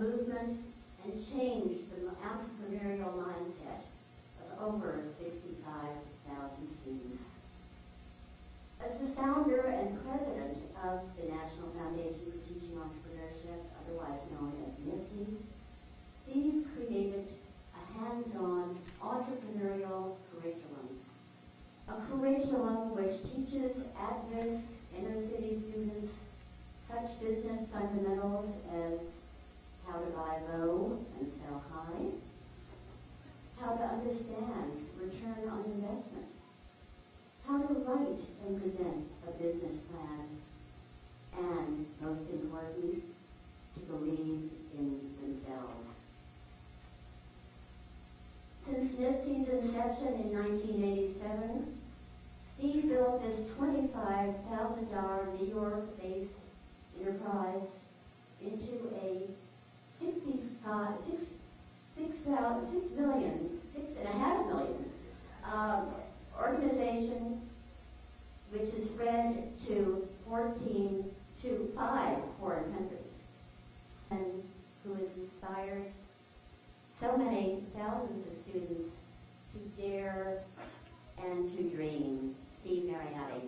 movement and changed the entrepreneurial mindset of over 65,000 students. As the founder and president of the National Foundation for Teaching Entrepreneurship, otherwise known as NFTE, Steve created a hands-on entrepreneurial curriculum. A curriculum which teaches at-risk inner-city students such business fundamentals as how to buy low and sell high, how to understand return on investment, how to write and present a business plan, and, most important, to believe in themselves. Since NFTE's inception in 1987, Steve built this $25,000 New York-based enterprise into a $6.5 million organization, which is spread to 5 foreign countries, and who has inspired so many thousands of students to dare and to dream. Steve Mariotti.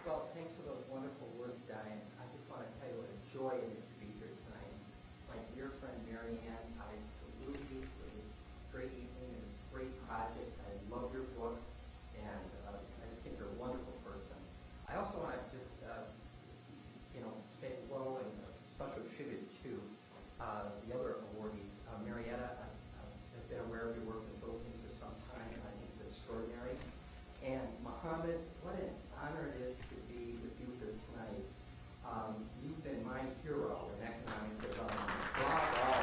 Well, thanks for those wonderful words, Diane. I just want to tell you what a joy it is to be here tonight. My dear friend Marianne, I salute you for this great evening and this great project. I love your book, and I just think you're a wonderful person. I also want to just, say hello and a special tribute to the other awardees. Marietta has been aware of your work in the Philippines for some time, and I think it's extraordinary. And Mohammed, what an honor it is to be with you here tonight. You've been my hero in economic development. Bravo!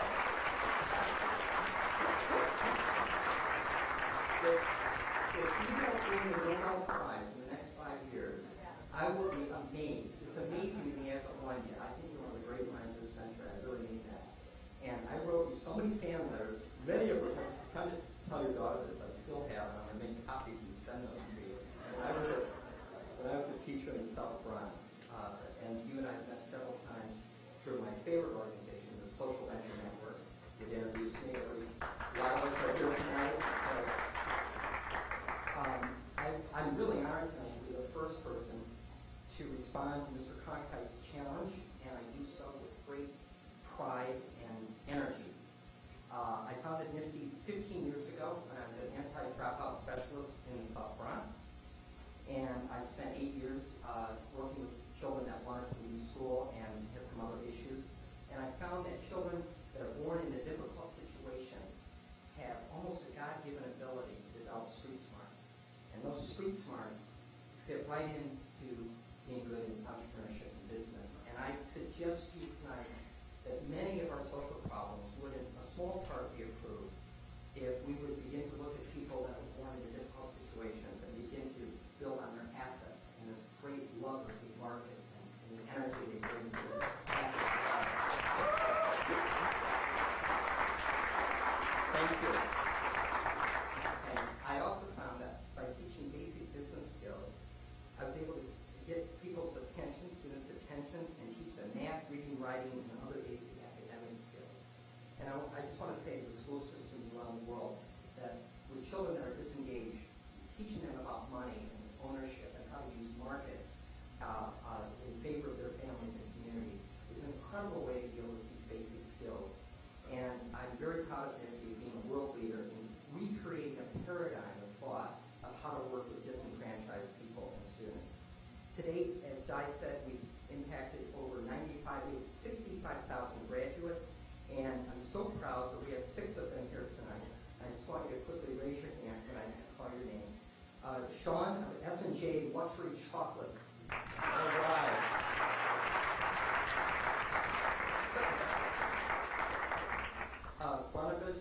If you don't win the Nobel Prize in the next 5 years, I will be amazed. It's amazing to me as a won yet. I think you're one of the great minds of the century. I really mean that. And I wrote you so many fan letters. Many of which I'm trying to tell your daughter this. I still have them. I'm going to make copies and send them to you. When I was a teacher in the South Bronx, and you and I met several times through my favorite organization, the Social Venture Network. You've introduced me every while I was here tonight. I'm really honored tonight to be the first person to respond to Mr. Cronkite's challenge, and I do so with great pride and energy. I founded NFTE 15 years ago when I was an anti-dropout specialist in the South Bronx, and I spent 8 years working with children that wanted to leave school and had some other issues. And I found that children that are born into difficult situations have almost a God-given ability to develop street smarts. And those street smarts fit right into being good in entrepreneurship and business. And I suggest to you tonight that many of our social problems would, in a small part, be improved if we would begin to look at people that were born into difficult situations and begin to build on their assets and this great love of the market and the energy they bring to the asset. Thank you. And I also found that by teaching basic business skills, I was able to get people's attention, students' attention, and teach them math, reading, writing, and other basic academic skills. And I just want to say to the school systems around the world that with children that are disengaged, teaching them about money and ownership and how to use markets in favor of their families and communities is an incredible way to be able to teach basic skills. And I'm very proud of NFTE being a world leader in recreating a paradigm of thought of how to work with disenfranchised people and students. To date, as Di said, we've impacted over 65,000 graduates, and I'm so proud that we have 6 of them here tonight. I just want you to quickly raise your hand when I call your name. Sean of S&J Luxury Chocolate. All right. Barnabas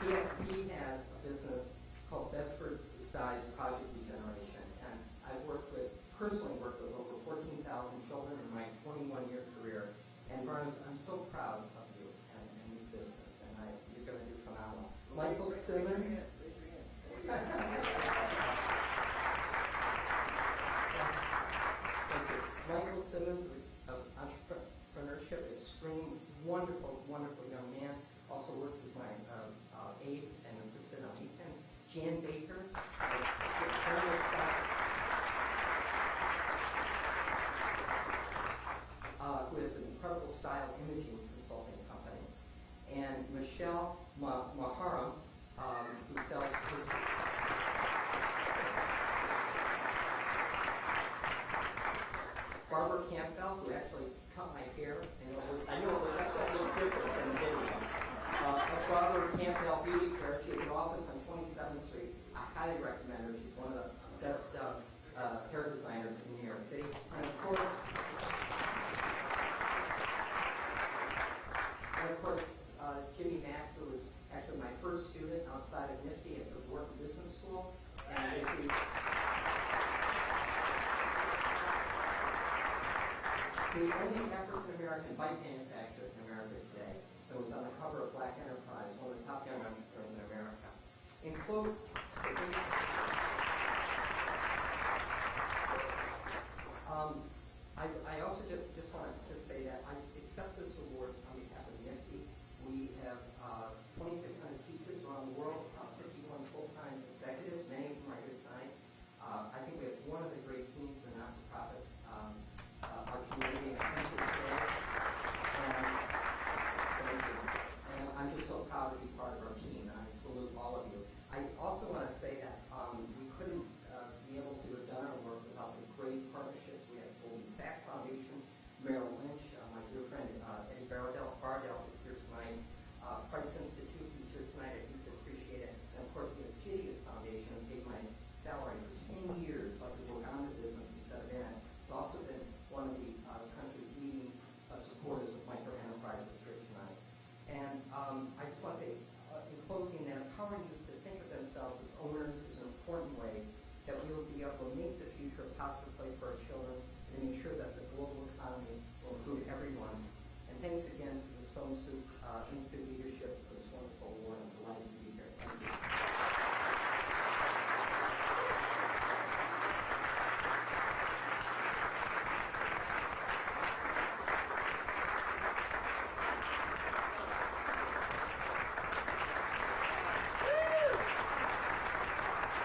He has a business called Bedford Skies Project Regeneration, and I've personally worked with over 14,000 children in my 21-year career. And Barnes, I'm so proud of you and your business, and you're going to do phenomenal. Michael Simmons. Thank you. Michael Simmons of Entrepreneurship, extreme, wonderful, wonderful young man. Also works as my aide and assistant on weekends. Jan Baker, who is an incredible style imaging consulting company. And Michelle Maharam, who sells Barbara Campbell, who actually cut my hair. I know it was a little different than the video. Barbara Campbell Beauty Care. She has an office on 27th Street. I highly recommend her. She's one of the best hair designers in New York City. And of course, Jimmy Mack, who was actually my first student outside of NIFTY at the Wharton Business School, and is the only African-American bike manufacturer in America today that was on the cover of Black Enterprise, one of the top young entrepreneurs in America. In quote, I also